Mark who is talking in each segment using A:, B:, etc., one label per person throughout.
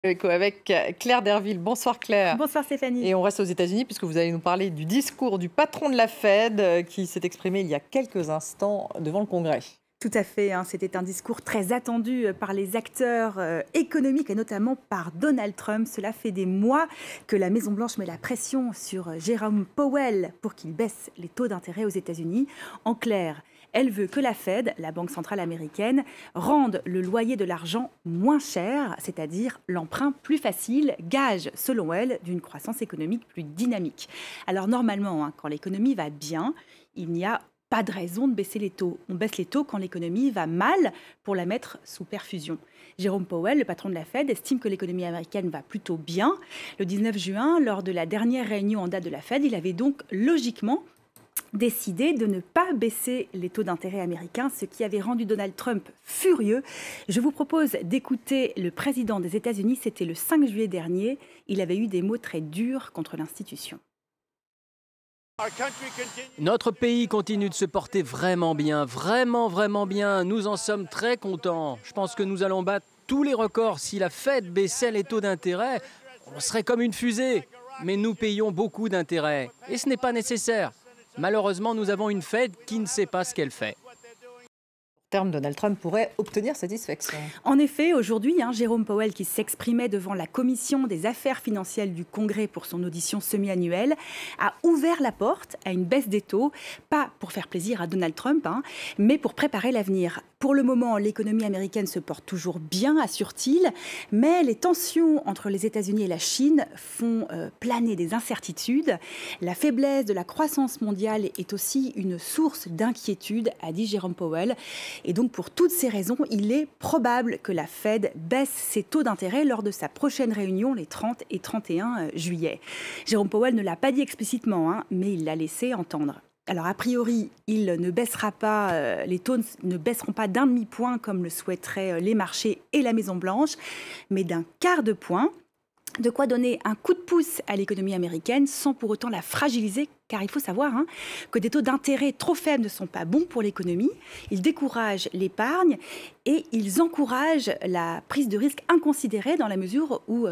A: Avec Claire Derville. Bonsoir Claire.
B: Bonsoir Stéphanie.
A: Et on reste aux États-Unis puisque vous allez nous parler du discours du patron de la Fed qui s'est exprimé il y a quelques instants devant le Congrès.
B: Tout à fait, c'était un discours très attendu par les acteurs économiques et notamment par Donald Trump. Cela fait des mois que la Maison-Blanche met la pression sur Jérôme Powell pour qu'il baisse les taux d'intérêt aux États-Unis. En clair, elle veut que la Fed, la Banque centrale américaine, rende le loyer de l'argent moins cher, c'est-à-dire l'emprunt plus facile, gage, selon elle, d'une croissance économique plus dynamique. Alors normalement, quand l'économie va bien, il n'y a pas de raison de baisser les taux. On baisse les taux quand l'économie va mal pour la mettre sous perfusion. Jérôme Powell, le patron de la Fed, estime que l'économie américaine va plutôt bien. Le 19 juin, lors de la dernière réunion en date de la Fed, il avait donc logiquement décidé de ne pas baisser les taux d'intérêt américains, ce qui avait rendu Donald Trump furieux. Je vous propose d'écouter le président des États-Unis, c'était le 5 juillet dernier. Il avait eu des mots très durs contre l'institution.
C: Notre pays continue de se porter vraiment bien, vraiment bien. Nous en sommes très contents. Je pense que nous allons battre tous les records. Si la Fed baissait les taux d'intérêt, on serait comme une fusée. Mais nous payons beaucoup d'intérêts et ce n'est pas nécessaire. Malheureusement, nous avons une Fed qui ne sait pas ce qu'elle fait.
A: Terme, Donald Trump pourrait obtenir satisfaction.
B: En effet, aujourd'hui, Jérôme Powell, qui s'exprimait devant la Commission des affaires financières du Congrès pour son audition semi-annuelle, a ouvert la porte à une baisse des taux, pas pour faire plaisir à Donald Trump, mais pour préparer l'avenir. Pour le moment, l'économie américaine se porte toujours bien, assure-t-il, mais les tensions entre les États-Unis et la Chine font planer des incertitudes. La faiblesse de la croissance mondiale est aussi une source d'inquiétude, a dit Jérôme Powell. Et donc, pour toutes ces raisons, il est probable que la Fed baisse ses taux d'intérêt lors de sa prochaine réunion les 30 et 31 juillet. Jérôme Powell ne l'a pas dit explicitement, mais il l'a laissé entendre. Alors, a priori, il ne baissera pas, les taux ne baisseront pas d'un demi-point comme le souhaiteraient les marchés et la Maison-Blanche, mais d'un quart de point. De quoi donner un coup de pouce à l'économie américaine sans pour autant la fragiliser, car il faut savoir que des taux d'intérêt trop faibles ne sont pas bons pour l'économie. Ils découragent l'épargne et ils encouragent la prise de risque inconsidérée dans la mesure où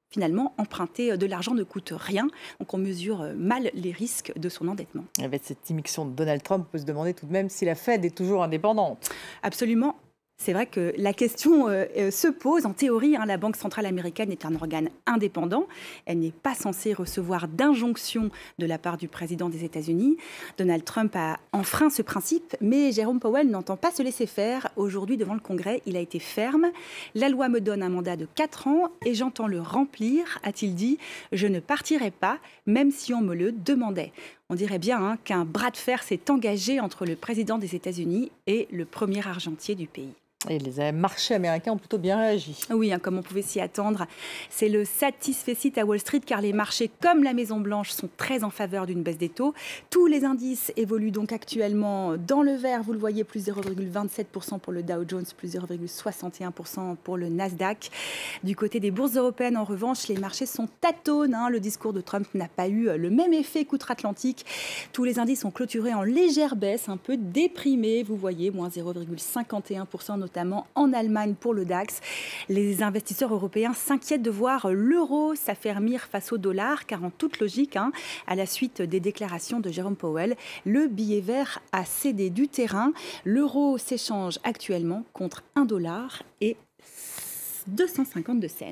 B: finalement emprunter de l'argent ne coûte rien. Donc on mesure mal les risques de son endettement.
A: Avec cette immixtion de Donald Trump, on peut se demander tout de même si la Fed est toujours indépendante.
B: Absolument. C'est vrai que la question se pose. En théorie, la Banque centrale américaine est un organe indépendant. Elle n'est pas censée recevoir d'injonction de la part du président des États-Unis. Donald Trump a enfreint ce principe, mais Jérôme Powell n'entend pas se laisser faire. Aujourd'hui, devant le Congrès, il a été ferme. La loi me donne un mandat de 4 ans et j'entends le remplir, a-t-il dit. Je ne partirai pas, même si on me le demandait. On dirait bien qu'un bras de fer s'est engagé entre le président des États-Unis et le premier argentier du pays.
A: Et les marchés américains ont plutôt bien réagi.
B: Oui, comme on pouvait s'y attendre. C'est le satisfecit à Wall Street car les marchés comme la Maison-Blanche sont très en faveur d'une baisse des taux. Tous les indices évoluent donc actuellement dans le vert. Vous le voyez, plus 0,27% pour le Dow Jones, plus 0,61% pour le Nasdaq. Du côté des bourses européennes, en revanche, les marchés sont tâtonnent. Le discours de Trump n'a pas eu le même effet qu'outre-Atlantique. Tous les indices sont clôturés en légère baisse, un peu déprimés. Vous voyez, moins 0,51%, notamment en Allemagne pour le DAX. Les investisseurs européens s'inquiètent de voir l'euro s'affermir face au dollar, car en toute logique, à la suite des déclarations de Jérôme Powell, le billet vert a cédé du terrain. L'euro s'échange actuellement contre 1 dollar et 252 cents.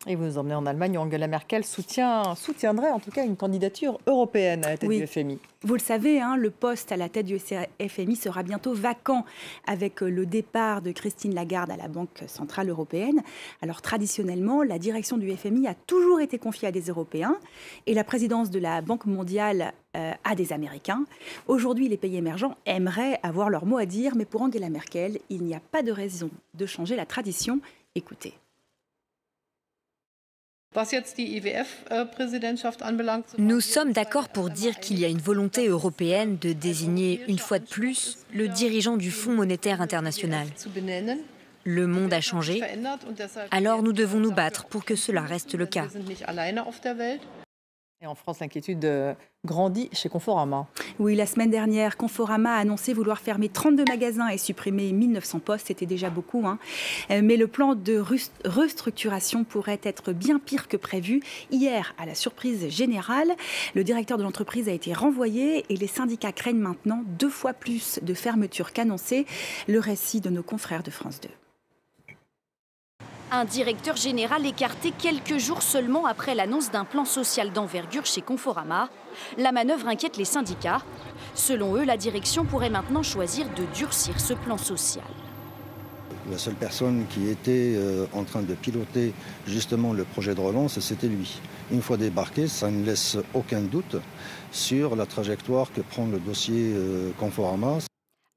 A: Et vous nous emmenez en Allemagne où Angela Merkel soutiendrait en tout cas une candidature européenne à la tête du FMI.
B: Vous le savez, le poste à la tête du FMI sera bientôt vacant avec le départ de Christine Lagarde à la Banque centrale européenne. Alors traditionnellement, la direction du FMI a toujours été confiée à des Européens et la présidence de la Banque mondiale à des Américains. Aujourd'hui, les pays émergents aimeraient avoir leur mot à dire, mais pour Angela Merkel, il n'y a pas de raison de changer la tradition. Écoutez.
D: Nous sommes d'accord pour dire qu'il y a une volonté européenne de désigner une fois de plus le dirigeant du Fonds monétaire international. Le monde a changé, alors nous devons nous battre pour que cela reste le cas.
A: Et en France, l'inquiétude grandit chez Conforama.
B: Oui, la semaine dernière, Conforama a annoncé vouloir fermer 32 magasins et supprimer 1900 postes. C'était déjà beaucoup, hein. Mais le plan de restructuration pourrait être bien pire que prévu. Hier, à la surprise générale, le directeur de l'entreprise a été renvoyé et les syndicats craignent maintenant 2 fois plus de fermetures qu'annoncées. Le récit de nos confrères de France 2.
E: Un directeur général écarté quelques jours seulement après l'annonce d'un plan social d'envergure chez Conforama. La manœuvre inquiète les syndicats. Selon eux, la direction pourrait maintenant choisir de durcir ce plan social.
F: La seule personne qui était en train de piloter justement le projet de relance, c'était lui. Une fois débarqué, ça ne laisse aucun doute sur la trajectoire que prend le dossier Conforama.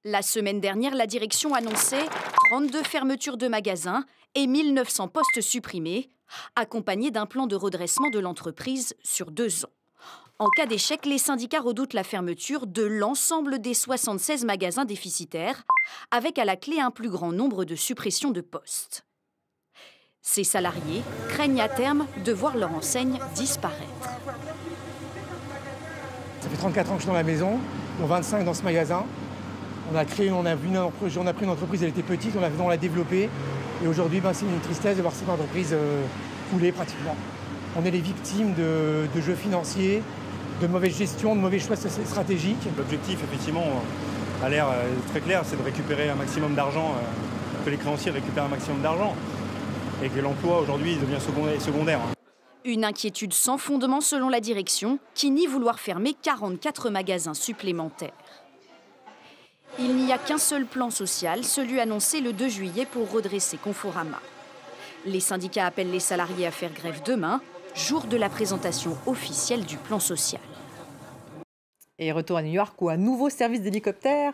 E: La semaine dernière, la direction annonçait 32 fermetures de magasins et 1900 postes supprimés, accompagnés d'un plan de redressement de l'entreprise sur 2 ans. En cas d'échec, les syndicats redoutent la fermeture de l'ensemble des 76 magasins déficitaires, avec à la clé un plus grand nombre de suppressions de postes. Ces salariés craignent à terme de voir leur enseigne disparaître.
G: Ça fait 34 ans que je suis dans la maison, dont 25 dans ce magasin. On a pris une entreprise, elle était petite, on l'a développée. Et aujourd'hui, c'est une tristesse de voir cette entreprise couler pratiquement. On est les victimes de jeux financiers, de mauvaise gestion, de mauvais choix stratégiques.
H: L'objectif, effectivement, a l'air très clair, c'est de récupérer un maximum d'argent, que les créanciers récupèrent un maximum d'argent. Et que l'emploi, aujourd'hui, devient secondaire.
E: Une inquiétude sans fondement selon la direction, qui nie vouloir fermer 44 magasins supplémentaires. Il n'y a qu'un seul plan social, celui annoncé le 2 juillet pour redresser Conforama. Les syndicats appellent les salariés à faire grève demain, jour de la présentation officielle du plan social.
A: Et retour à New York où un nouveau service d'hélicoptère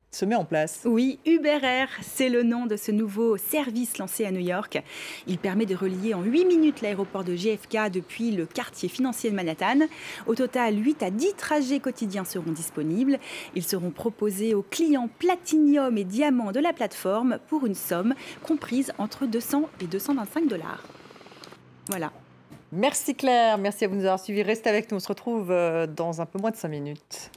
A: se met en place.
B: Oui, Uber Air, c'est le nom de ce nouveau service lancé à New York. Il permet de relier en 8 minutes l'aéroport de JFK depuis le quartier financier de Manhattan. Au total, 8 à 10 trajets quotidiens seront disponibles. Ils seront proposés aux clients Platinum et Diamant de la plateforme pour une somme comprise entre 200 et 225 $. Voilà.
A: Merci Claire, merci à vous de nous avoir suivis. Restez avec nous, on se retrouve dans un peu moins de 5 minutes.